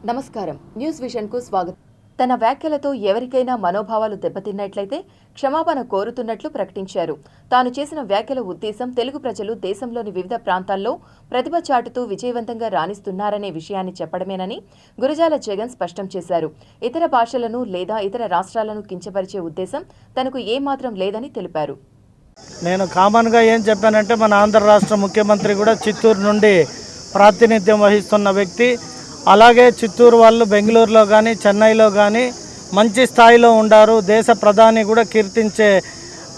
నమస్కారం. న్యూస్ విజన్కు స్వాగతం. తన వ్యాఖ్యలతో ఎవరికైనా మనోభావాలు దెబ్బతిన్నట్లయితే క్షమాపణ కోరుతున్నట్లు ప్రకటించారు. తాను చేసిన వ్యాఖ్యల ఉద్దేశం తెలుగు ప్రజలు దేశంలోని వివిధ ప్రాంతాల్లో ప్రతిభ చాటుతూ విజయవంతంగా రాణిస్తున్నారనే విషయాన్ని చెప్పడమేనని గురజాల జగన్ స్పష్టం చేశారు. ఇతర భాషలను లేదా ఇతర రాష్ట్రాలను కించపరిచే ఉద్దేశం తనకు ఏమాత్రం లేదని తెలిపారు. నేను కామన్గా ఏం చెప్పానంటే మన ఆంధ్ర రాష్ట్ర ముఖ్యమంత్రి కూడా చిత్తూరు నుండి ప్రాతినిధ్యం వహిస్తున్న వ్యక్తి. అలాగే చిత్తూరు వాళ్ళు బెంగళూరులో కానీ చెన్నైలో కానీ మంచి స్థాయిలో ఉండారు. దేశ ప్రధాని కూడా కీర్తించే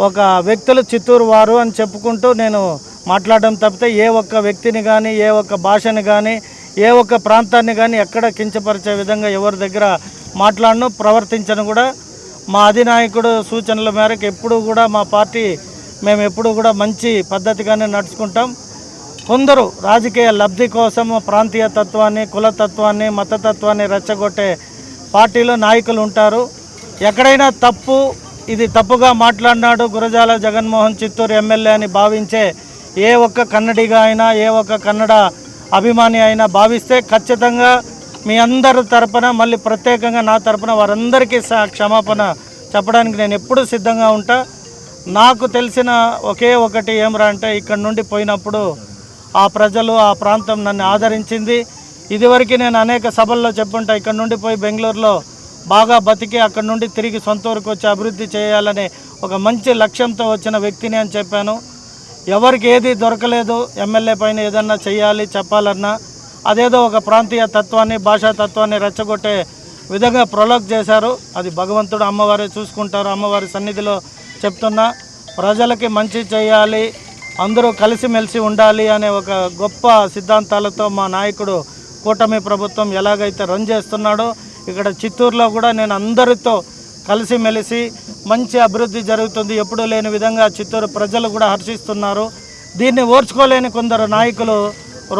ఒక వ్యక్తులు చిత్తూరు వారు అని చెప్పుకుంటూ నేను మాట్లాడడం తప్పితే ఏ ఒక్క వ్యక్తిని కానీ ఏ ఒక్క భాషని కానీ ఏ ఒక్క ప్రాంతాన్ని కానీ ఎక్కడ కించపరిచే విధంగా ఎవరి దగ్గర మాట్లాడను ప్రవర్తించను. కూడా మా అధినాయకుడు సూచనల మేరకు ఎప్పుడు కూడా మా పార్టీ మేము ఎప్పుడు కూడా మంచి పద్ధతిగానే నడుచుకుంటాం. కొందరు రాజకీయ లబ్ధి కోసం ప్రాంతీయ తత్వాన్ని కులతత్వాన్ని మతతత్వాన్ని రెచ్చగొట్టే పార్టీలో నాయకులు ఉంటారు. ఎక్కడైనా తప్పు ఇది తప్పుగా మాట్లాడినాడు గురజాల జగన్మోహన్ చిత్తూరు ఎమ్మెల్యే అని భావించే ఏ ఒక్క కన్నడిగా అయినా ఏ ఒక్క కన్నడ అభిమాని అయినా భావిస్తే ఖచ్చితంగా మీ అందరి తరపున మళ్ళీ ప్రత్యేకంగా నా తరపున వారందరికీ క్షమాపణ చెప్పడానికి నేను ఎప్పుడూ సిద్ధంగా ఉంటా. నాకు తెలిసిన ఒకే ఒకటి ఏమరా అంటే ఇక్కడ నుండి పోయినప్పుడు ఆ ప్రజలు ఆ ప్రాంతం నన్ను ఆదరించింది. ఇదివరకు నేను అనేక సభల్లో చెప్పుంటా ఇక్కడ నుండి పోయి బెంగళూరులో బాగా బతికి అక్కడ నుండి తిరిగి సొంత ఊరికి వచ్చి అభివృద్ధి చేయాలనే ఒక మంచి లక్ష్యంతో వచ్చిన వ్యక్తిని అని చెప్పాను. ఎవరికి ఏది దొరకలేదు ఎమ్మెల్యే పైన ఏదన్నా చేయాలి చెప్పాలన్నా అదేదో ఒక ప్రాంతీయ తత్వాన్ని భాషా తత్వాన్ని రెచ్చగొట్టే విధంగా ప్రొలోక్ చేశారు. అది భగవంతుడు అమ్మవారే చూసుకుంటారు. అమ్మవారి సన్నిధిలో చెప్తున్నా ప్రజలకి మంచి చేయాలి, అందరూ కలిసిమెలిసి ఉండాలి అనే ఒక గొప్ప సిద్ధాంతాలతో మా నాయకుడు కూటమి ప్రభుత్వం ఎలాగైతే రన్ చేస్తున్నాడో ఇక్కడ చిత్తూరులో కూడా నేను అందరితో కలిసిమెలిసి మంచి అభివృద్ధి జరుగుతుంది. ఎప్పుడూ లేని విధంగా చిత్తూరు ప్రజలు కూడా హర్షిస్తున్నారు. దీన్ని ఓర్చుకోలేని కొందరు నాయకులు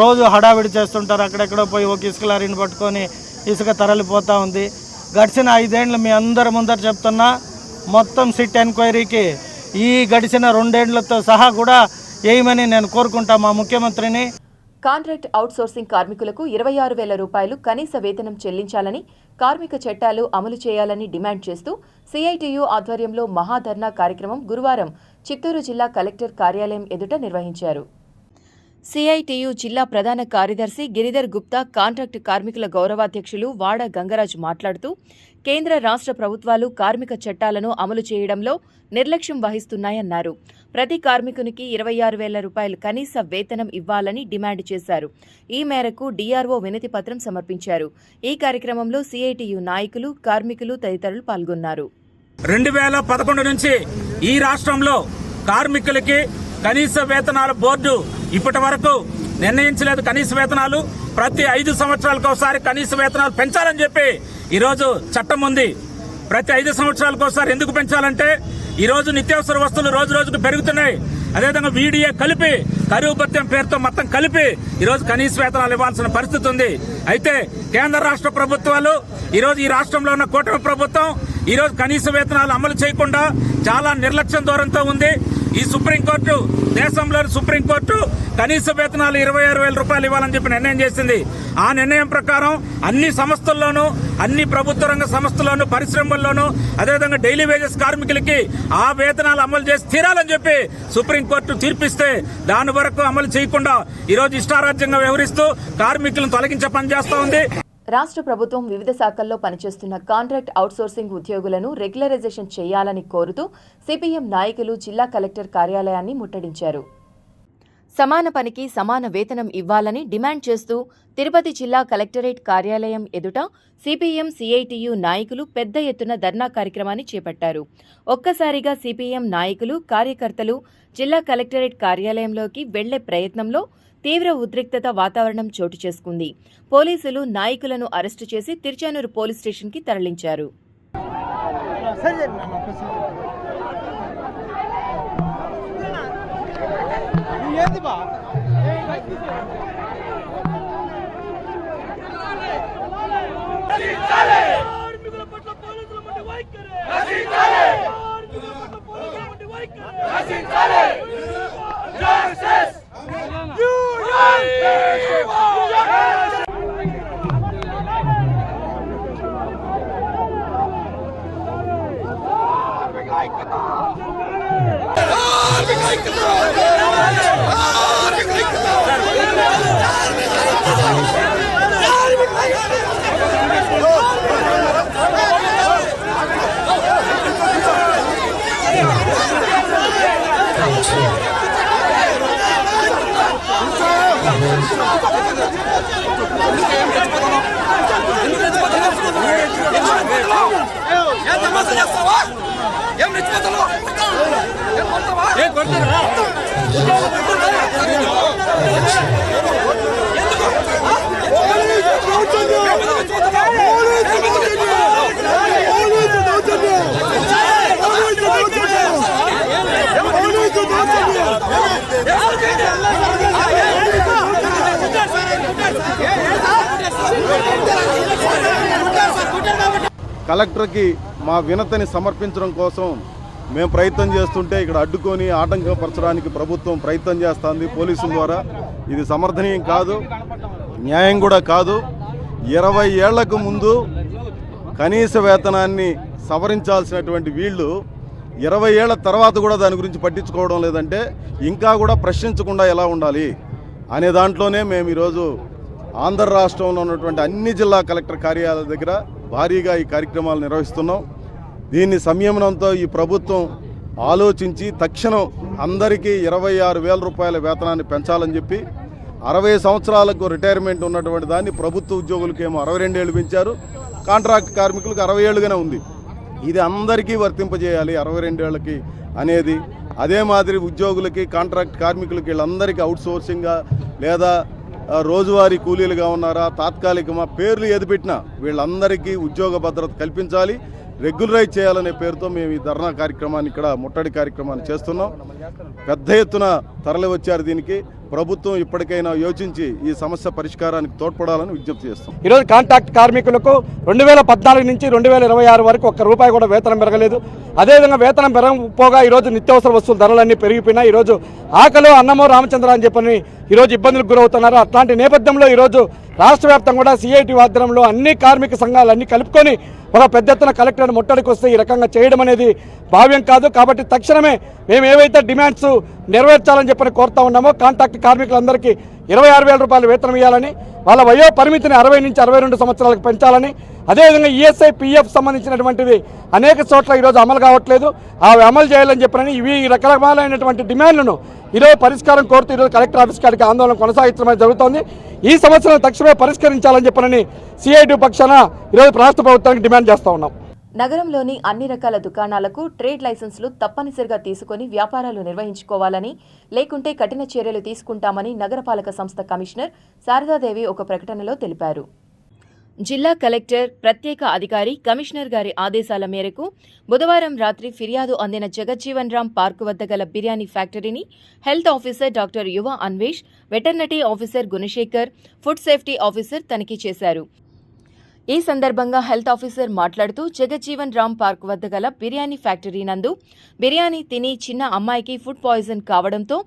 రోజు హడావిడి చేస్తుంటారు. అక్కడెక్కడో పోయి ఒక ఇసుక లారీని పట్టుకొని ఇసుక తరలిపోతూ ఉంది. గడిచిన 5 ఏళ్ళు మీ అందరి ముందర చెప్తున్నా మొత్తం సిట్ ఎంక్వైరీకి ఈ గడిచిన 2 ఏళ్లతో సహా కూడా ఏమని నేను కోరుకుంటా మా ముఖ్యమంత్రిని. కాంట్రాక్ట్ అవుట్సోర్సింగ్ కార్మికులకు 26,000 రూపాయలు కనీస వేతనం చెల్లించాలని, కార్మిక చట్టాలు అమలు చేయాలని డిమాండ్ చేస్తూ సిఐటియు ఆధ్వర్యంలో మహాధర్నా కార్యక్రమం గురువారం చిత్తూరు జిల్లా కలెక్టర్ కార్యాలయం ఎదుట నిర్వహించారు. సిఐటియు జిల్లా ప్రధాన కార్యదర్శి గిరిధర్ గుప్తా, కాంట్రాక్టు కార్మికుల గౌరవాధ్యక్షులు వాడ గంగరాజు మాట్లాడుతూ కేంద్ర రాష్ట్ర ప్రభుత్వాలు కార్మిక చట్టాలను అమలు చేయడంలో నిర్లక్ష్యం వహిస్తున్నాయన్నారు. ప్రతి కార్మికునికి 26,000 రూపాయలు కనీస వేతనం ఇవ్వాలని డిమాండ్ చేశారు. ఈ మేరకు డీఆర్ఓ వినతి పత్రం సమర్పించారు. ఈ కార్యక్రమంలో సిఐటియు నాయకులు, కార్మికులు తదితరులు పాల్గొన్నారు. 2011 నుంచి ఈ రాష్ట్రంలో కార్మికులకి కనీస వేతనాల బోర్డు ఇప్పటి వరకు నిర్ణయించలేదు. కనీస వేతనాలు ప్రతి 5 సంవత్సరాలకు ఒకసారి కనీస వేతనాలు పెంచాలని చెప్పి ఈరోజు చట్టం ఉంది. ప్రతి 5 సంవత్సరాలకు ఒకసారి ఎందుకు పెంచాలంటే ఈరోజు నిత్యావసర వస్తువులు రోజు రోజుకు పెరుగుతున్నాయి. అదేవిధంగా వీడియో కలిపి కరువు భత్యం పేరుతో మొత్తం కలిపి ఈరోజు కనీస వేతనాలు ఇవ్వాల్సిన పరిస్థితి ఉంది. అయితే కేంద్ర రాష్ట్ర ప్రభుత్వాలు ఈరోజు ఈ రాష్ట్రంలో ఉన్న కూటమి ప్రభుత్వం ఈరోజు కనీస వేతనాలు అమలు చేయకుండా చాలా నిర్లక్ష్యం ధోరణితో ఉంది. ఈ సుప్రీంకోర్టు, దేశంలోని సుప్రీంకోర్టు కనీస వేతనాలు 26,000 రూపాయలు ఇవ్వాలని చెప్పి నిర్ణయం చేసింది. ఆ నిర్ణయం ప్రకారం అన్ని సంస్థల్లోనూ, అన్ని ప్రభుత్వ రంగ సంస్థల్లోనూ, పరిశ్రమల్లోనూ, అదేవిధంగా డైలీ వేజెస్ కార్మికులకి ఆ వేతనాలు అమలు చేసి తీరాలని చెప్పి సుప్రీంకోర్టు తీర్పిస్తే దాని వరకు అమలు చేయకుండా ఈరోజు ఇష్టారాజ్యంగా వ్యవహరిస్తూ కార్మికులను తొలగించే పని చేస్తూ ఉంది. రాష్ట్ర ప్రభుత్వం వివిధ శాఖల్లో పనిచేస్తున్న కాంట్రాక్ట్ అవుట్సోర్సింగ్ ఉద్యోగులను రెగ్యులరైజేషన్ చేయాలని కోరుతూ సిపిఎం నాయకులు జిల్లా కలెక్టర్ కార్యాలయాన్ని ముట్టడించారు. సమాన పనికి సమాన వేతనం ఇవ్వాలని డిమాండ్ చేస్తూ తిరుపతి జిల్లా కలెక్టరేట్ కార్యాలయం ఎదుట సిపిఎం, సిఐటియు నాయకులు పెద్ద ఎత్తున ధర్నా కార్యక్రమాన్ని చేపట్టారు. ఒక్కసారిగా సిపిఎం నాయకులు, కార్యకర్తలు జిల్లా కలెక్టరేట్ కార్యాలయంలోకి వెళ్లే ప్రయత్నంలో తీవ్ర ఉద్రిక్తత వాతావరణం చోటు చేసుకుంది. పోలీసులు నాయకులను అరెస్టు చేసి తిరుచానూరు పోలీస్ స్టేషన్కి తరలించారు. కలెక్టర్కి మా వినతిని సమర్పించడం కోసం మేము ప్రయత్నం చేస్తుంటే ఇక్కడ అడ్డుకొని ఆటంకపరచడానికి ప్రభుత్వం ప్రయత్నం చేస్తుంది పోలీసుల ద్వారా. ఇది సమర్థనీయం కాదు, న్యాయం కూడా కాదు. 20 ఏళ్లకు ముందు కనీస వేతనాన్ని సవరించాల్సినటువంటి వీళ్ళు 20 ఏళ్ల తర్వాత కూడా దాని గురించి పట్టించుకోవడం లేదంటే ఇంకా కూడా ప్రశ్నించకుండా ఎలా ఉండాలి అనే దాంట్లోనే మేము ఈరోజు ఆంధ్ర రాష్ట్రంలో ఉన్నటువంటి అన్ని జిల్లా కలెక్టర్ కార్యాలయాల దగ్గర భారీగా ఈ కార్యక్రమాలు నిర్వహిస్తున్నాం. దీన్ని సంయమనంతో ఈ ప్రభుత్వం ఆలోచించి తక్షణం అందరికీ 26,000 రూపాయల వేతనాన్ని పెంచాలని చెప్పి 60 సంవత్సరాలకు రిటైర్మెంట్ ఉన్నటువంటి దాన్ని ప్రభుత్వ ఉద్యోగులకేమో 62 ఏళ్ళు పెంచారు, కాంట్రాక్ట్ కార్మికులకు 60 ఏళ్ళుగానే ఉంది. ఇది అందరికీ వర్తింపజేయాలి 62 ఏళ్ళకి అనేది. అదే మాదిరి ఉద్యోగులకి కాంట్రాక్ట్ కార్మికులకి వీళ్ళందరికీ అవుట్సోర్సింగ్గా లేదా రోజువారీ కూలీలుగా ఉన్నారా తాత్కాలికమా పేర్లు ఏది పెట్టినా వీళ్ళందరికీ ఉద్యోగ భద్రత కల్పించాలి, రెగ్యులరైజ్ చేయాలనే పేరుతో మేము ఈ ధర్నా కార్యక్రమాన్ని ఇక్కడ ముట్టడి కార్యక్రమాన్ని చేస్తున్నాం. పెద్ద ఎత్తున తరలి వచ్చారు. దీనికి ప్రభుత్వం ఇప్పటికైనా యోచించి ఈ సమస్య పరిష్కారానికి తోడ్పడాలని విజ్ఞప్తి చేస్తాం. ఈరోజు కాంట్రాక్ట్ కార్మికులకు 2014 నుంచి 2026 వరకు ₹1 కూడా వేతనం పెరగలేదు. అదేవిధంగా వేతనం పెరగకపోగా ఈరోజు నిత్యావసర వస్తువుల ధరలన్నీ పెరిగిపోయినాయి. ఈరోజు ఆకలో అన్నమో రామచంద్ర అని చెప్పని ఈరోజు ఇబ్బందులకు గురవుతున్నారు. అట్లాంటి నేపథ్యంలో ఈరోజు రాష్ట్ర వ్యాప్తంగా కూడా సిఐటి ఆధ్వర్యంలో అన్ని కార్మిక సంఘాలన్నీ కలుపుకొని ఒక పెద్ద ఎత్తున కలెక్టర్ ముట్టడికి వస్తే ఈ రకంగా చేయడం అనేది భావ్యం కాదు. కాబట్టి తక్షణమే మేము ఏవైతే డిమాండ్స్ నెరవేర్చాలని చెప్పని కోరుతా ఉన్నామో కాంట్రాక్ట్ కార్మికులందరికీ 26,000 రూపాయలు వేతనం ఇవ్వాలని, వాళ్ళ వయో పరిమితిని 60 నుంచి 62 సంవత్సరాలకు పెంచాలని, అదేవిధంగా ఈఎస్ఐ పిఎఫ్ సంబంధించినటువంటివి అనేక చోట్ల ఈరోజు అమలు కావట్లేదు, అవి అమలు చేయాలని చెప్పని ఈ రకరకాలైనటువంటి డిమాండ్లను ఈరోజు పరిష్కారం కోరుతూ ఈరోజు కలెక్టర్ ఆఫీస్ కాడికి ఆందోళన కొనసాగించడం జరుగుతోంది. ఈ సమస్యలను తక్షణమే పరిష్కరించాలని చెప్పని సిఐటి పక్షాన ఈరోజు రాష్ట్ర ప్రభుత్వానికి డిమాండ్ చేస్తూ ఉన్నాం. నగరంలోని అన్ని రకాల దుకాణాలకు ట్రేడ్ లైసెన్సులు తప్పనిసరిగా తీసుకుని వ్యాపారాలు నిర్వహించుకోవాలని, లేకుంటే కఠిన చర్యలు తీసుకుంటామని నగరపాలక సంస్థ కమిషనర్ శారదాదేవి ఒక ప్రకటనలో తెలిపారు. జిల్లా కలెక్టర్ ప్రత్యేక అధికారి కమిషనర్ గారి ఆదేశాల మేరకు బుధవారం రాత్రి ఫిర్యాదు అందిన జగజ్జీవన్ రామ్ పార్కు వద్ద గల బిర్యానీ ఫ్యాక్టరీని హెల్త్ ఆఫీసర్ డాక్టర్ యువ Anvesh, veterinary officer Gunasekhar, food safety officer తనిఖీ చేశారు. ఈ సందర్భంగా హెల్త్ ఆఫీసర్ మాట్లాడుతూ జగజ్జీవన్ రామ్ పార్క్ వద్ద గల బిర్యానీ ఫ్యాక్టరీ నందు బిర్యానీ తిని చిన్న అమ్మాయికి ఫుడ్ పాయిజన్ కావడంతో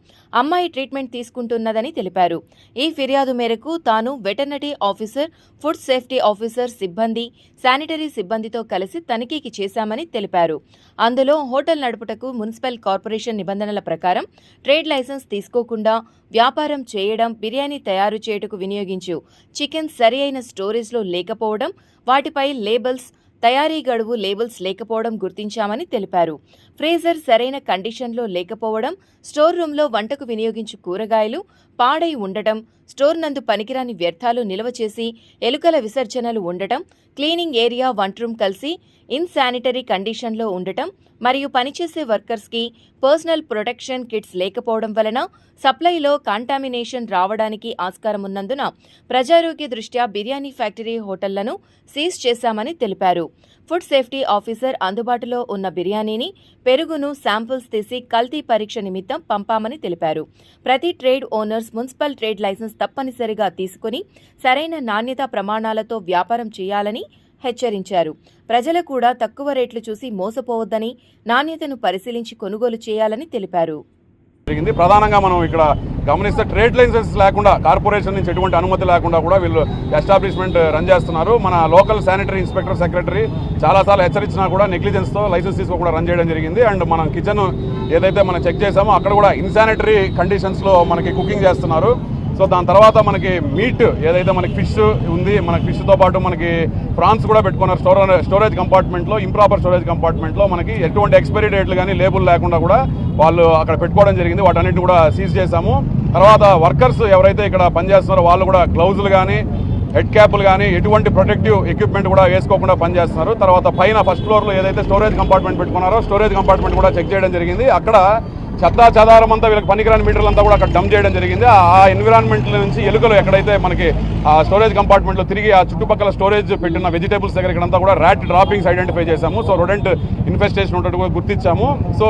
అమ్మాయి ట్రీట్మెంట్ తీసుకుంటున్నదని తెలిపారు. ఈ ఫిర్యాదు మేరకు తాను veterinary officer, food safety officer సిబ్బంది, శానిటరీ సిబ్బందితో కలిసి తనిఖీకి చేశామని తెలిపారు. అందులో హోటల్ నడుపుటకు మున్సిపల్ కార్పొరేషన్ నిబంధనల ప్రకారం ట్రేడ్ లైసెన్స్ తీసుకోకుండా వ్యాపారం చేయడం, బిర్యానీ తయారు చేయుటకు వినియోగించు చికెన్ సరి అయిన స్టోరేజ్లో లేకపోవడం, వాటిపై లేబుల్స్, తయారీ గడువు లేబుల్స్ లేకపోవడం గుర్తించామని తెలిపారు. ఫ్రీజర్ సరైన కండిషన్లో లేకపోవడం, స్టోర్ రూంలో వంటకు వినియోగించు కూరగాయలు పాడై ఉండటం, స్టోర్ నందు పనికిరాని వ్యర్థాలు నిల్వ చేసి ఎలుకల విసర్జనలు ఉండటం, క్లీనింగ్ ఏరియా, వంటరూమ్ కలిసి ఇన్శానిటరీ కండిషన్లో ఉండటం మరియు పనిచేసే వర్కర్స్కి పర్సనల్ ప్రొటెక్షన్ కిట్స్ లేకపోవడం వలన సప్లైలో కాంటామినేషన్ రావడానికి ఆస్కారం ఉన్నందున ప్రజారోగ్య దృష్ట్యా బిర్యానీ ఫ్యాక్టరీ హోటళ్లను సీజ్ చేశామని తెలిపారు. ఫుడ్ సేఫ్టీ ఆఫీసర్ అందుబాటులో ఉన్న బిర్యానీని, పెరుగును శాంపిల్స్ తీసి కల్తీ పరీక్ష నిమిత్తం పంపామని తెలిపారు. ప్రతి trade owners municipal trade license తప్పనిసరిగా తీసుకుని సరైన నాణ్యతా ప్రమాణాలతో వ్యాపారం చేయాలని హెచ్చరించారు. ప్రజలు కూడా తక్కువ రేట్లు చూసి మోసపోవద్దని, నాణ్యతను పరిశీలించి కొనుగోలు చేయాలని తెలిపారు. జరిగింది. ప్రధానంగా మనం ఇక్కడ గమనిస్తే ట్రేడ్ లైసెన్స్ లేకుండా కార్పొరేషన్ నుంచి ఎటువంటి అనుమతి లేకుండా కూడా వీళ్ళు ఎస్టాబ్లిష్మెంట్ రన్ చేస్తున్నారు. మన లోకల్ శానిటరీ ఇన్స్పెక్టర్ సెక్రటరీ చాలాసార్లు హెచ్చరించినా కూడా నెగ్లిజెన్స్తో లైసెన్స్ తీసుకోకుండా రన్ చేయడం జరిగింది. అండ్ మనం కిచెన్ ఏదైతే మనం చెక్ చేసామో అక్కడ కూడా ఇన్సానిటరీ కండిషన్స్లో మనకి కుకింగ్ చేస్తున్నారు. సో దాని తర్వాత మనకి మీట్ ఏదైతే మనకి ఫిష్ ఉంది, మనకి ఫిష్తో పాటు మనకి ప్రాన్స్ కూడా పెట్టుకున్నారు స్టోరేజ్ కంపార్ట్మెంట్లో, ఇంప్రాపర్ స్టోరేజ్ కంపార్ట్మెంట్లో. మనకి ఎటువంటి ఎక్స్పైరీ డేట్లు కానీ లేబుల్ లేకుండా కూడా వాళ్ళు అక్కడ పెట్టుకోవడం జరిగింది. వాటన్నిటిని కూడా సీజ్ చేశాము. తర్వాత వర్కర్స్ ఎవరైతే ఇక్కడ పనిచేస్తున్నారో వాళ్ళు కూడా గ్లౌజులు కానీ హెడ్ క్యాప్లు కానీ ఎటువంటి ప్రొటెక్టివ్ ఎక్విప్మెంట్ కూడా వేసుకోకుండా పనిచేస్తున్నారు. తర్వాత పైన ఫస్ట్ ఫ్లోర్లో ఏదైతే స్టోరేజ్ కంపార్ట్మెంట్ పెట్టుకున్నారో స్టోరేజ్ కంపార్ట్మెంట్ కూడా చెక్ చేయడం జరిగింది. అక్కడ చెదారం అంతా వీళ్ళకి పనికిరాని మీటర్లు అంతా కూడా అక్కడ డంప్ చేయడం జరిగింది. ఆ ఎన్విరాన్మెంట్ నుంచి ఎలుకలు ఎక్కడైతే మనకి ఆ స్టోరేజ్ కంపార్ట్మెంట్లో తిరిగి ఆ చుట్టుపక్కల స్టోరేజ్ పెట్టిన వెజిటేబుల్స్ దగ్గర ఇక్కడంతా కూడా ర్యాట్ డ్రాపింగ్స్ ఐడెంటిఫై చేశాము. సో రొడెంట్ ఇన్ఫెస్టేషన్ ఉన్నట్టు కూడా గుర్తించాము. సో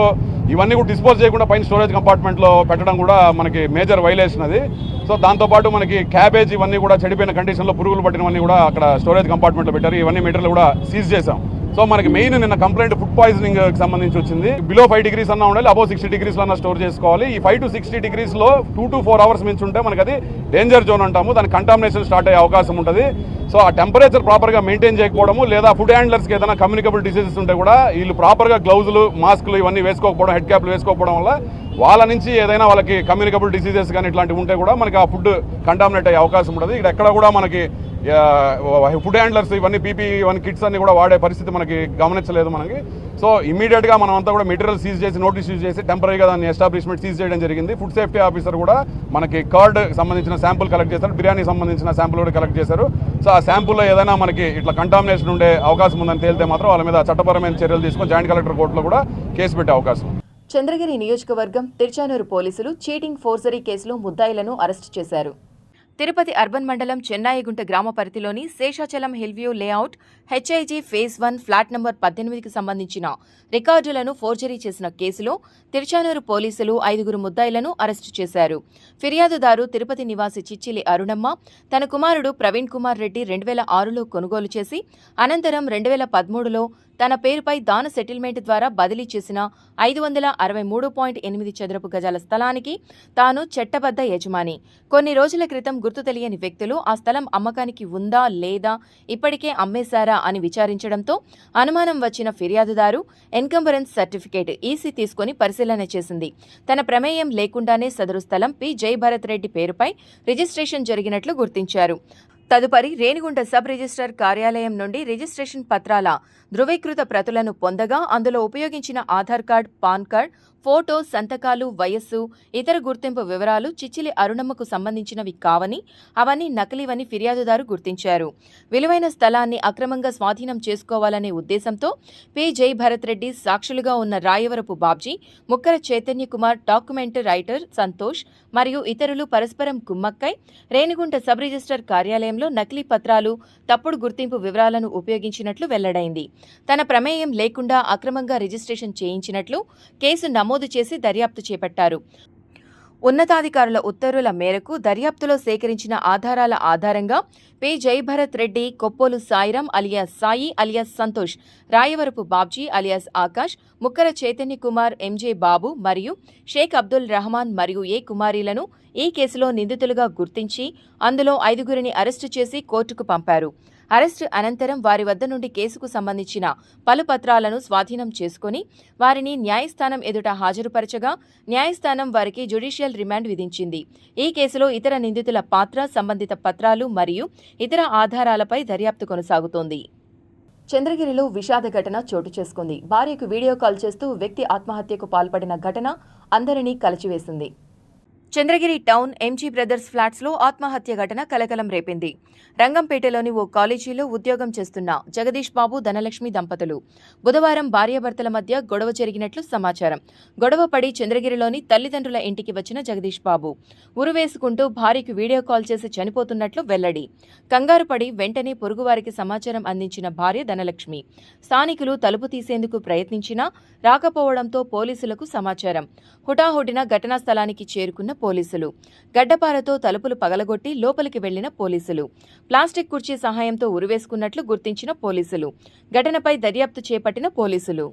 ఇవన్నీ కూడా డిస్పోజ్ చేయకుండా పైన స్టోరేజ్ కంపార్ట్మెంట్లో పెట్టడం కూడా మనకి మేజర్ వైలేషన్ అది. సో దాంతోపాటు మనకి క్యాబేజ్ ఇవన్నీ కూడా చెడిపోయిన కండిషన్లో పురుగులు పట్టినవన్నీ కూడా అక్కడ స్టోరేజ్ కంపార్ట్మెంట్లో పెట్టారు. ఇవన్నీ మీటర్లు కూడా సీజ్ చేశాం. సో మనకి మెయిన్ నిన్న కంప్లైంట్ ఫుడ్ పాయిజనింగ్ సంబంధించి వచ్చింది. బిలో 5 degrees అన్నా ఉండాలి, అబౌవ్ 60 degrees అన్నా స్టోర్ చేసుకోవాలి. ఈ 5 to 60 degrees 2 to 4 hours మించి ఉంటే మనకి అది డేంజర్ జోన్ అంటాము. దాని కంటామినేషన్ స్టార్ట్ అయ్యే అవకాశం ఉంటుంది. సో ఆ టెంపరేచర్ ప్రాపర్గా మెయింటైన్ చేయకపోవడము, లేదా ఫుడ్ హ్యాండ్లర్స్కి ఏదైనా కమ్యూనికబుల్ డిసీజెస్ ఉంటే కూడా వీళ్ళు ప్రాపర్గా గ్లౌజులు, మాస్కులు ఇవన్నీ వేసుకోకపోవడం, హెడ్ క్యాప్లు వేసుకోకపోవడం వల్ల వాళ్ళ నుంచి ఏదైనా వాళ్ళకి కమ్యూనికబుల్ డిసీజెస్ కానీ ఇట్లాంటివి ఉంటే కూడా మనకి ఆ ఫుడ్ కంటామినేట్ అయ్యే అవకాశం ఉంటుంది. ఇక్కడ ఎక్కడ కూడా మనకి ఫుడ్ హ్యాండ్లర్స్ ఇవన్నీ పీపీ ఇవన్నీ కిట్స్ అన్ని కూడా వాడే పరిస్థితి మనకి గమనించలేదు మనకి. సో ఇమీడియట్గా మనం అంతా కూడా మెటీరియల్ సీజ్ చేసి నోటీస్ యూజ్ చేసి టెంపరీగా దాన్ని ఎస్టాబ్లిష్మెంట్ సీజ్ చేయడం జరిగింది. ఫుడ్ సేఫ్టీ ఆఫీసర్ కూడా మనకి కర్డ్ సంబంధించిన శాంపుల్ కలెక్ట్ చేశారు, బిర్యానీ సంబంధించిన శాంపుల్ కూడా కలెక్ట్ చేశారు. సో ఆ శాంపుల్లో ఏదైనా మనకి ఇట్లా కంటామినేషన్ ఉండే అవకాశం ఉందని తేలితే మాత్రం వాళ్ళ మీద చట్టపరమైన చర్యలు తీసుకొని జాయింట్ కలెక్టర్ కోర్టులో కూడా కేసు పెట్టే అవకాశం. చంద్రగిరి నియోజకవర్గం తిరుచానూరు పోలీసులు చీటింగ్ ఫోర్జరీ కేసులో ముద్దాయిలను అరెస్టు చేశారు. తిరుపతి అర్బన్ మండలం చెన్నాయిగుంట గ్రామ పరిధిలోని Seshachalam hill view layout HIG phase 1 flat number 18కి సంబంధించిన రికార్డులను ఫోర్జరీ చేసిన కేసులో తిరుచానూరు పోలీసులు 5 ముద్దాయిలను అరెస్టు చేశారు. ఫిర్యాదుదారు తిరుపతి నివాసి చిచ్చిలి అరుణమ్మ తన కుమారుడు ప్రవీణ్ కుమార్ రెడ్డి 2006లో కొనుగోలు చేసి అనంతరం 2013లో తన పేరుపై దాన సెటిల్మెంట్ ద్వారా బదిలీ చేసిన 563.8 చదరపు గజాల స్థలానికి తాను చట్టబద్ధ యజమాని. కొన్ని రోజుల క్రితం గుర్తు తెలియని వ్యక్తులు ఆ స్థలం అమ్మకానికి ఉందా లేదా, ఇప్పటికే అమ్మేశారా అని విచారించడంతో అనుమానం వచ్చిన ఫిర్యాదుదారు ఎన్కంబరెన్స్ సర్టిఫికేట్ ఈసీ తీసుకుని పరిశీలన చేసింది. తన ప్రమేయం లేకుండానే సదరు స్థలం పి జయభరత్ రెడ్డి పేరుపై రిజిస్ట్రేషన్ జరిగినట్లు గుర్తించారు. తదుపరి రేణిగుంట సబ్ రిజిస్ట్రార్ కార్యాలయం నుండి రిజిస్ట్రేషన్ పత్రాల ధృవీకృత ప్రతులను పొందగా అందులో ఉపయోగించిన Aadhaar card, pan card, photo, సంతకాలు, వయస్సు, ఇతర గుర్తింపు వివరాలు చిచ్చిలి అరుణమ్మకు సంబంధించినవి కావని, అవన్నీ నకిలీవని ఫిర్యాదుదారు గుర్తించారు. విలువైన స్థలాన్ని అక్రమంగా స్వాధీనం చేసుకోవాలనే ఉద్దేశంతో పి జయభరత్ రెడ్డి, సాక్షులుగా ఉన్న రాయవరపు బాబ్జీ, ముక్కర చైతన్య కుమార్, డాక్యుమెంట్ రైటర్ సంతోష్ మరియు ఇతరులు పరస్పరం కుమ్మక్కై రేణిగుంట సబ్ రిజిస్ట్రార్ కార్యాలయంలో నకిలీ పత్రాలు, తప్పుడు గుర్తింపు వివరాలను ఉపయోగించినట్లు వెల్లడైంది. తన ప్రమేయం లేకుండా అక్రమంగా రిజిస్ట్రేషన్ చేయించినట్లు కేసు నమోదు చేసి దర్యాప్తు చేపట్టారు. ఉన్నతాధికారుల ఉత్తర్వుల మేరకు దర్యాప్తులో సేకరించిన ఆధారాల ఆధారంగా P Jayabharat Reddy, Koppolu Sairam alias Sai alias Santosh, Rayavarapu Babji alias Akash, Mukkara Chaitanya Kumar, MJ Babu మరియు షేక్ అబ్దుల్ రహమాన్ మరియు ఏ కుమారీలను ఈ కేసులో నిందితులుగా గుర్తించి అందులో 5 అరెస్టు చేసి కోర్టుకు పంపారు. అరెస్టు అనంతరం వారి వద్ద నుండి కేసుకు సంబంధించిన పలు పత్రాలను స్వాధీనం చేసుకుని వారిని న్యాయస్థానం ఎదుట హాజరుపరచగా న్యాయస్థానం వారికి జ్యుడిషియల్ రిమాండ్ విధించింది. ఈ కేసులో ఇతర నిందితుల పాత్ర, సంబంధిత పత్రాలు మరియు ఇతర ఆధారాలపై దర్యాప్తు కొనసాగుతోంది. చంద్రగిరిలో విషాద ఘటన చోటు చేసుకుంది. భార్యకు వీడియో కాల్ చేస్తూ వ్యక్తి ఆత్మహత్యకు పాల్పడిన ఘటన అందరినీ కలచివేసింది. చంద్రగిరి టౌన్ ఎంజీ బ్రదర్స్ ఫ్లాట్స్లో ఆత్మహత్య ఘటన కలకలం రేపింది. రంగంపేటలోని ఓ కాలేజీలో ఉద్యోగం చేస్తున్న జగదీష్ బాబు, ధనలక్ష్మి దంపతులు బుధవారం భార్యాభర్తల మధ్య గొడవ జరిగినట్లు సమాచారం. గొడవ పడి చంద్రగిరిలోని తల్లిదండ్రుల ఇంటికి వచ్చిన జగదీష్ బాబు ఉరువేసుకుంటూ భార్యకు వీడియో కాల్ చేసి చనిపోతున్నట్లు వెల్లడి. కంగారు పడి వెంటనే పొరుగువారికి సమాచారం అందించిన భార్య ధనలక్ష్మి. స్థానికులు తలుపు తీసేందుకు ప్రయత్నించినా రాకపోవడంతో పోలీసులకు సమాచారం. హుటాహుటిన ఘటనా స్థలానికి చేరుకున్న పోలీసులు గడ్డపారతో తలుపులు పగలగొట్టి లోపలికి వెళ్లిన పోలీసులు ప్లాస్టిక్ కుర్చీ సహాయంతో ఉరివేసుకున్నట్లు గుర్తించిన పోలీసులు ఘటనపై దర్యాప్తు చేపట్టిన పోలీసులు.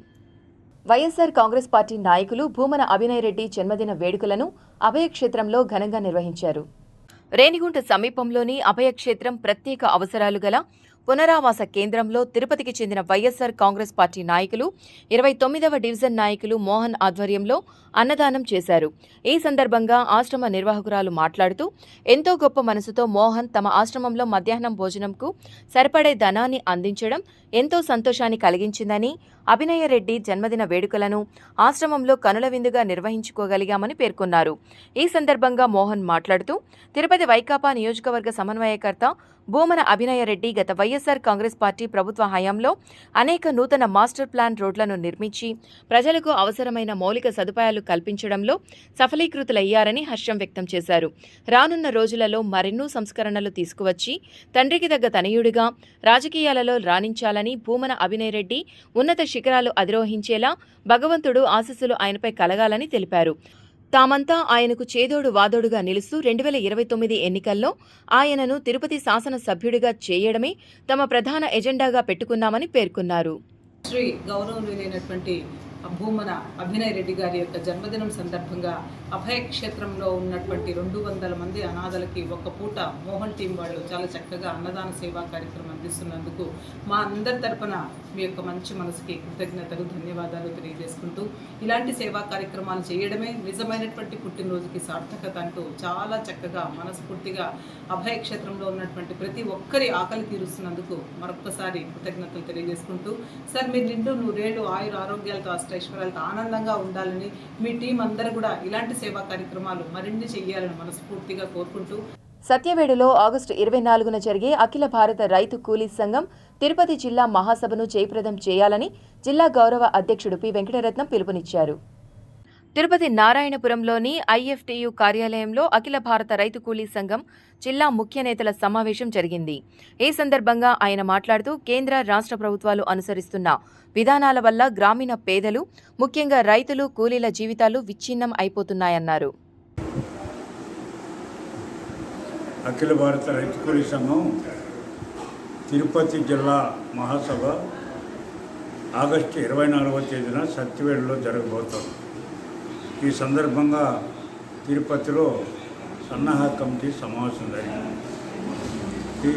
వైఎస్సార్ కాంగ్రెస్ పార్టీ నాయకులు భూమన అభినయ్ రెడ్డి జన్మదిన వేడుకలను అభయక్షేత్రంలో ఘనంగా నిర్వహించారు. రేణిగుంట సమీపంలోని అభయక్షేత్రం ప్రత్యేక అవసరాలు గల పునరావాస కేంద్రంలో తిరుపతికి చెందిన వైఎస్సార్ కాంగ్రెస్ పార్టీ నాయకులు 29వ డివిజన్ నాయకులు మోహన్ ఆధ్వర్యంలో అన్నదానం చేశారు. ఈ సందర్భంగా ఆశ్రమ నిర్వాహకురాలు మాట్లాడుతూ ఎంతో గొప్ప మనసుతో మోహన్ తమ ఆశ్రమంలో మధ్యాహ్నం భోజనంకు సరిపడే ధనాన్ని అందించడం ఎంతో సంతోషాన్ని కలిగించిందని, అభినయ రెడ్డి జన్మదిన వేడుకలను ఆశ్రమంలో కనుల విందుగా నిర్వహించుకోగలిగామని పేర్కొన్నారు. ఈ సందర్భంగా మోహన్ మాట్లాడుతూ తిరుపతి వైకాపా నియోజకవర్గ సమన్వయకర్త భూమన అభినయ రెడ్డి గత వైఎస్సార్ కాంగ్రెస్ పార్టీ ప్రభుత్వ హయాంలో అనేక నూతన మాస్టర్ ప్లాన్ రోడ్లను నిర్మించి ప్రజలకు అవసరమైన మౌలిక సదుపాయాలు కల్పించడంలో సఫలీకృతులయ్యారని హర్షం వ్యక్తం చేశారు. రానున్న రోజులలో మరెన్నో సంస్కరణలు తీసుకువచ్చి తండ్రికి తగ్గ తనయుడిగా రాజకీయాలలో రాణించాలని, భూమన అభినయ్ రెడ్డి ఉన్నత శిఖరాలు అధిరోహించేలా భగవంతుడు ఆశీస్సులు ఆయనపై కలగాలని తెలిపారు. తామంతా ఆయనకు చేదోడు వాదోడుగా నిలుస్తూ 2029 ఎన్నికల్లో ఆయనను తిరుపతి శాసనసభ్యుడిగా చేయడమే తమ ప్రధాన ఎజెండాగా పెట్టుకున్నామని పేర్కొన్నారు. శ్రీ గౌరవనీయులైనటువంటి భూమన అభినయ్ రెడ్డి గారి యొక్క జన్మదినం సందర్భంగా అభయ క్షేత్రంలో ఉన్నటువంటి 200 మంది అనాథలకి ఒక పూట మోహన్ టీం వాళ్ళు చాలా చక్కగా అన్నదాన సేవా కార్యక్రమం అందిస్తున్నందుకు మా అందరి తరపున మీ యొక్క మంచి మనసుకి కృతజ్ఞతలు, ధన్యవాదాలు తెలియజేసుకుంటూ ఇలాంటి సేవా కార్యక్రమాలు చేయడమే నిజమైనటువంటి పుట్టినరోజుకి సార్థకత అంటూ చాలా చక్కగా మనస్ఫూర్తిగా అభయ క్షేత్రంలో ఉన్నటువంటి ప్రతి ఒక్కరి ఆకలి తీరుస్తున్నందుకు మరొక్కసారి కృతజ్ఞతలు తెలియజేసుకుంటూ, సార్ మీరు నిండు నూరేళ్ళు ఆయుర ఆరోగ్యాలతో ఐశ్వర్యాలతో ఆనందంగా ఉండాలని, మీ టీం అందరూ కూడా ఇలాంటి సేవా కార్యక్రమాలు మరిన్ని చేయాలని మనస్ఫూర్తిగా కోరుకుంటూ సత్యవేడులో ఆగస్టు 24న జరిగే అఖిల భారత రైతు కూలీ సంఘం తిరుపతి జిల్లా మహాసభను జయప్రదం చేయాలని జిల్లా గౌరవ అధ్యక్షుడు పి వెంకటరత్నం పిలుపునిచ్చారు. తిరుపతి నారాయణపురంలోని ఐఎఫ్టియు కార్యాలయంలో అఖిల భారత రైతు కూలీ సంఘం జిల్లా ముఖ్య నేతల సమావేశం జరిగింది. ఈ సందర్భంగా ఆయన మాట్లాడుతూ కేంద్ర, రాష్ట్ర ప్రభుత్వాలు అనుసరిస్తున్న విధానాల వల్ల గ్రామీణ పేదలు, ముఖ్యంగా రైతులు, కూలీల జీవితాలు విచ్ఛిన్నం అయిపోతున్నాయన్నారు. అఖిల భారత రైతు కూలీ సంఘం తిరుపతి జిల్లా మహాసభ ఆగస్టు 24వ తేదీన సత్యవేడులో జరగబోతోంది. ఈ సందర్భంగా తిరుపతిలో సన్నాహక కమిటీ సమావేశం జరిగింది. ఈ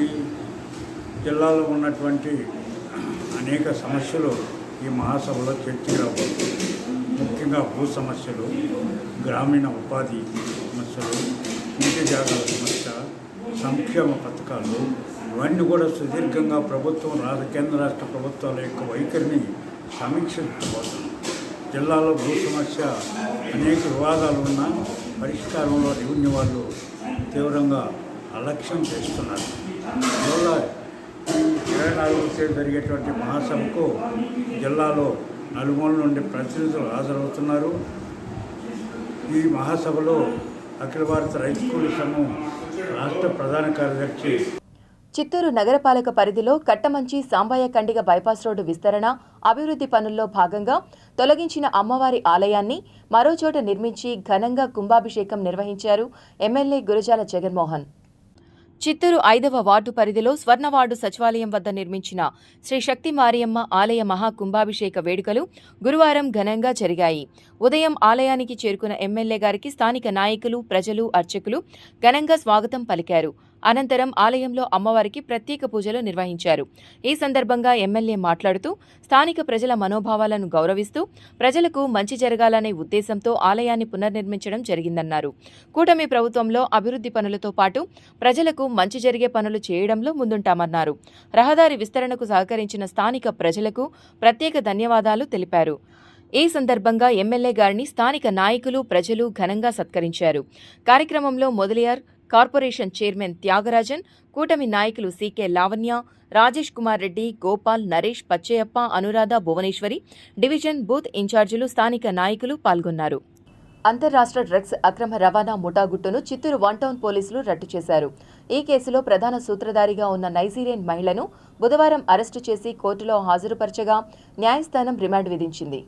జిల్లాలో ఉన్నటువంటి అనేక సమస్యలు ఈ మహాసభలో చర్చకు రాబోతుంది. ముఖ్యంగా భూ సమస్యలు, గ్రామీణ ఉపాధి సమస్యలు, నీటి జాగాల సమస్య, సంక్షేమ పథకాలు, ఇవన్నీ కూడా సుదీర్ఘంగా ప్రభుత్వం, కేంద్ర రాష్ట్ర ప్రభుత్వాల యొక్క వైఖరిని సమీక్షించబోతుంది. జిల్లాలో భూ సమస్య అనేక వివాదాలు ఉన్నా పరిష్కారంలో రెవెన్యూ వాళ్ళు తీవ్రంగా అలక్ష్యం చేస్తున్నారు. అందువల్ల 24వ తేదీ జరిగేటువంటి మహాసభకు జిల్లాలో నలుమూల నుండి ప్రతినిధులు హాజరవుతున్నారు. ఈ మహాసభలో అఖిల భారత రైతు కూలీ సంఘం రాష్ట్ర ప్రధాన కార్యదర్శి చిత్తూరు నగరపాలక పరిధిలో కట్టమంచి సాంబయ్య కండిగ బైపాస్ రోడ్డు విస్తరణ, అభివృద్ధి పనుల్లో భాగంగా తొలగించిన అమ్మవారి ఆలయాన్ని మరోచోట నిర్మించి ఘనంగా కుంభాభిషేకం నిర్వహించారు ఎమ్మెల్యే గురజాల జగన్మోహన్. చిత్తూరు 5వ వార్డు పరిధిలో స్వర్ణవార్డు సచివాలయం వద్ద నిర్మించిన శ్రీ శక్తి మారియమ్మ ఆలయ మహాకుంభాభిషేక వేడుకలు గురువారం ఘనంగా జరిగాయి. ఉదయం ఆలయానికి చేరుకున్న ఎమ్మెల్యే గారికి స్థానిక నాయకులు, ప్రజలు, అర్చకులు ఘనంగా స్వాగతం పలికారు. అనంతరం ఆలయంలో అమ్మవారికి ప్రత్యేక పూజలు నిర్వహించారు. ఈ సందర్భంగా ఎమ్మెల్యే మాట్లాడుతూ స్థానిక ప్రజల మనోభావాలను గౌరవిస్తూ ప్రజలకు మంచి జరగాలనే ఉద్దేశంతో ఆలయాన్ని పునర్నిర్మించడం జరిగిందన్నారు. కూటమి ప్రభుత్వంలో అభివృద్ధి పనులతో పాటు ప్రజలకు మంచి జరిగే పనులు చేయడంలో ముందుంటామన్నారు. రహదారి విస్తరణకు సహకరించిన స్థానిక ప్రజలకు ప్రత్యేక ధన్యవాదాలు తెలిపారు. ఈ సందర్భంగా ఎమ్మెల్యే గారిని స్థానిక నాయకులు, ప్రజలు ఘనంగా సత్కరించారు. కార్యక్రమంలో మొదలియార్ కార్పొరేషన్ చైర్మన్ త్యాగరాజన్, కూటమి నాయకులు CK Lavanya, Rajesh Kumar Reddy, Gopal, Naresh, Pachaiyappa, Anuradha, Bhuvaneswari, division booth ఇన్ఛార్జీలు, స్థానిక నాయకులు పాల్గొన్నారు. అంతర్రాష్ట్ర డ్రగ్స్ అక్రమ రవాణా ముఠాగుట్టును చిత్తూరు 1 టౌన్ పోలీసులు రట్టు చేశారు. ఈ కేసులో ప్రధాన సూత్రధారిగా ఉన్న నైజీరియన్ మహిళను బుధవారం అరెస్టు చేసి కోర్టులో హాజరుపరచగా న్యాయస్థానం రిమాండ్ విధించింది.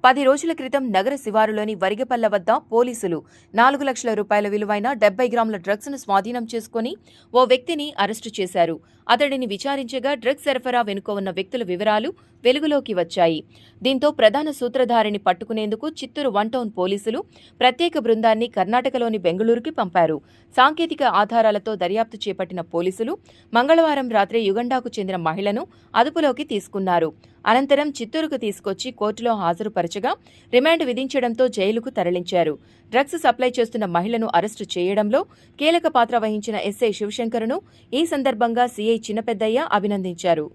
10 రోజుల క్రితం నగర శివారులోని వరిగపల్ల వద్ద పోలీసులు 4 లక్షల రూపాయల విలువైన 70 గ్రాముల డ్రగ్స్ ను స్వాధీనం చేసుకుని ఓ వ్యక్తిని అరెస్టు చేశారు. అతడిని విచారించగా డ్రగ్స్ సరఫరా వెనుక ఉన్న వ్యక్తుల వివరాలు వెలుగులోకి వచ్చాయి. దీంతో ప్రధాన సూత్రధారిని పట్టుకునేందుకు చిత్తూరు 1 టౌన్ పోలీసులు ప్రత్యేక బృందాన్ని కర్ణాటకలోని బెంగళూరుకి పంపారు. సాంకేతిక ఆధారాలతో దర్యాప్తు చేపట్టిన పోలీసులు మంగళవారం రాత్రి యుగండాకు చెందిన మహిళను అదుపులోకి తీసుకున్నారు. అనంతరం చిత్తూరుకు తీసుకొచ్చి కోర్టులో హాజరుపరచగా రిమాండ్ విధించడంతో జైలుకు తరలించారు. డ్రగ్స్ సప్లై చేస్తున్న మహిళను అరెస్టు చేయడంలో కీలక పాత్ర వహించిన ఎస్ఐ శివశంకర్ను ఈ సందర్భంగా సీఐ చిన్నపెద్దయ్య అభినందించారు.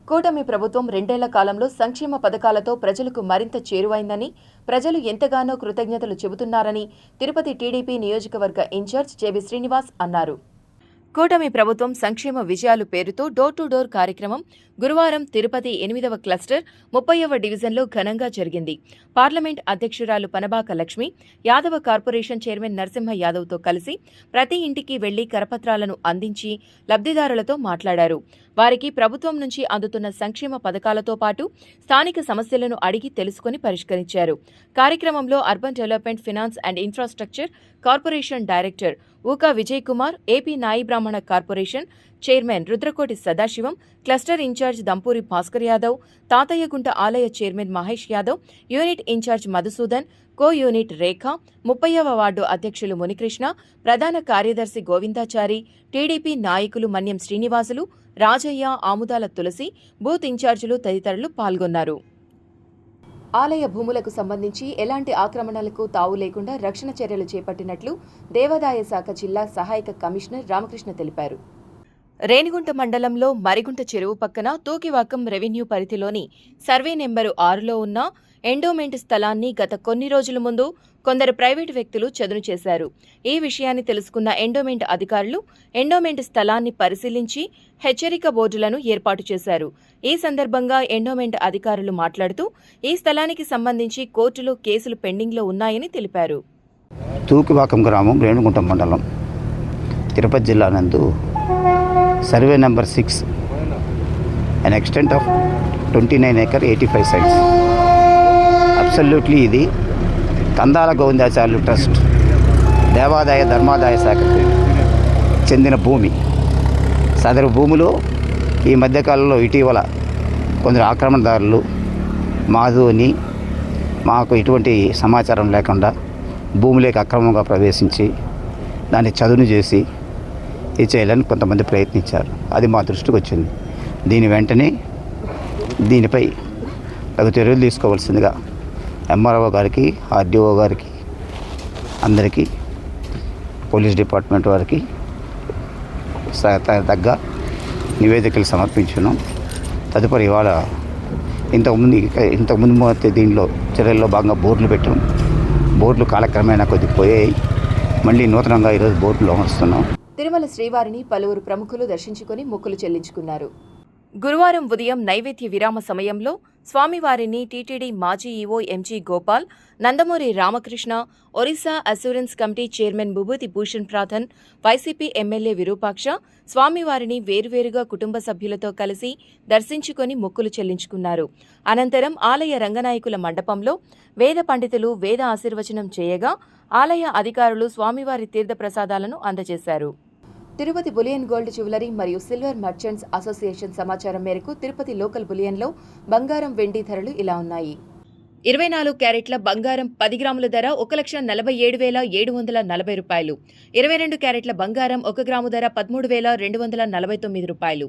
కూటమి ప్రభుత్వం 2 ఏళ్ల కాలంలో సంక్షేమ పథకాలతో ప్రజలకు మరింత చేరువైందని, ప్రజలు ఎంతగానో కృతజ్ఞతలు చెబుతున్నారని తిరుపతి టీడీపీ నియోజకవర్గ ఇన్ఛార్జ్ జేబీ శ్రీనివాస్ అన్నారు. కూటమి ప్రభుత్వం సంక్షేమ విజయాలు పేరుతో డోర్ టు డోర్ కార్యక్రమం గురువారం తిరుపతి 8వ క్లస్టర్ 30వ డివిజన్లో ఘనంగా జరిగింది. పార్లమెంట్ అధ్యక్షురాలు పనబాక లక్ష్మి, యాదవ కార్పొరేషన్ చైర్మన్ నరసింహ యాదవ్తో కలిసి ప్రతి ఇంటికి వెళ్లి కరపత్రాలను అందించి లబ్ధిదారులతో మాట్లాడారు. వారికి ప్రభుత్వం నుంచి అందుతున్న సంక్షేమ పథకాలతో పాటు స్థానిక సమస్యలను అడిగి తెలుసుకుని పరిష్కరించారు. కార్యక్రమంలో urban development, finance and infrastructure corporation director Uka Vijay Kumar, AP Nayi Brahmana corporation chairman Rudrakoti Sadasivam, cluster in-charge Dampuri Bhaskar Yadav, Tatayyagunta ఆలయ chairman Mahesh Yadav, unit in-charge Madhusudan, co unit Rekha, 30వ వార్డు అధ్యక్షులు మునికృష్ణ, ప్రధాన కార్యదర్శి గోవిందాచారి, టీడీపీ నాయకులు మన్యం శ్రీనివాసులు, రాజయ్య, ఆముదాల తులసి, బూత్ ఇన్ఛార్జీలు తదితరులు పాల్గొన్నారు. ఆలయ భూములకు సంబంధించి ఎలాంటి ఆక్రమణలకు తావు లేకుండా రక్షణ చర్యలు చేపట్టినట్లు దేవాదాయ శాఖ జిల్లా సహాయక కమిషనర్ రామకృష్ణ తెలిపారు. రేణిగుంట మండలంలో మరిగుంట చెరువు పక్కన తూకివాకం రెవెన్యూ పరిధిలోని సర్వే నెంబరు 6లో ఉన్న ఎండోమెంట్ స్థలాన్ని గత కొన్ని రోజుల ముందు కొందరు ప్రైవేటు వ్యక్తులు చదును చేశారు. ఈ విషయాన్ని తెలుసుకున్న ఎండోమెంట్ అధికారులు ఎండోమెంట్ స్థలాన్ని పరిశీలించి హెచ్చరిక బోర్డులను ఏర్పాటు చేశారు. ఈ సందర్భంగా ఎండోమెంట్ అధికారులు మాట్లాడుతూ ఈ స్థలానికి సంబంధించి కోర్టులో కేసులు పెండింగ్లో ఉన్నాయని తెలిపారు. తూకివాకం గ్రామం, రేణిగుంట మండలం, తిరుపతి జిల్లా నందు survey number 6, an extent of 29 acre 85 sites. Absolutely ఇది కందాల గోవిందాచార్యులు ట్రస్ట్ దేవాదాయ ధర్మాదాయ శాఖకు చెందిన భూమి. సదరు భూములు ఈ మధ్యకాలంలో ఇటీవల కొందరు ఆక్రమణదారులు మాధుని మాకు ఎటువంటి సమాచారం లేకుండా భూములకు అక్రమంగా ప్రవేశించి దాన్ని చదును చేసి ఇది చేయాలని కొంతమంది ప్రయత్నించారు. అది మా దృష్టికి వచ్చింది. దీనిపై తగు చర్యలు తీసుకోవాల్సిందిగా ఎంఆర్ఓ గారికి, ఆర్డీఓ గారికి, అందరికీ, పోలీస్ డిపార్ట్మెంట్ వారికి తగ్గ నివేదికలు సమర్పించున్నాం. తదుపరి ఇవాళ ఇంతకుముందు దీనిలో చర్యల్లో భాగంగా బోర్డులు పెట్టాం. బోర్డులు కాలక్రమేణా కొద్దిగా పోయాయి. మళ్ళీ నూతనంగా ఈరోజు బోర్డులు అమరుస్తున్నాం. తిరుమల శ్రీవారిని పలువురు ప్రముఖులు దర్శించుకుని మొక్కులు చెల్లించుకున్నారు. గురువారం ఉదయం నైవేద్య విరామ సమయంలో స్వామివారిని టీటీడీ మాజీ EO MG Gopal, Nandamuri Ramakrishna, Orissa assurance committee chairman విభూతి భూషణ్ ప్రాథన్, వైసీపీ ఎమ్మెల్యే విరూపాక్ష స్వామివారిని వేర్వేరుగా కుటుంబ సభ్యులతో కలిసి దర్శించుకుని మొక్కులు చెల్లించుకున్నారు. అనంతరం ఆలయ రంగనాయకుల మండపంలో వేద పండితులు వేద ఆశీర్వచనం చేయగా ఆలయ అధికారులు స్వామివారి తీర్థప్రసాదాలను అందజేశారు. తిరుపతి బులియన్ గోల్డ్ జ్యువెలరీ మరియు సిల్వర్ మర్చెంట్స్ అసోసియేషన్ సమాచారం మేరకు తిరుపతి లోకల్ బులియన్లో బంగారం, వెండి ధరలు ఇలా ఉన్నాయి. 24 క్యారెట్ల బంగారం 10 గ్రాముల ధర 1,47,740 రూపాయలు. 22 క్యారెట్ల బంగారం 1 గ్రాము ధర 13,249 రూపాయలు.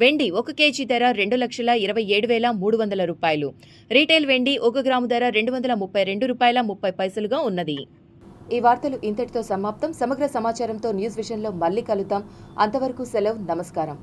వెండి 1 కేజీ ధర 2,27,300 రూపాయలు. రీటైల్ వెండి 1 గ్రాము ధర 232 రూపాయల 30 పైసలుగా ఉన్నది. ఈ వార్తలు ఇంతటితో సమాప్తం. సమగ్ర సమాచారంతో న్యూస్ విషన్లో మళ్ళీ కలుద్దాం. అంతవరకు సెలవు. నమస్కారం.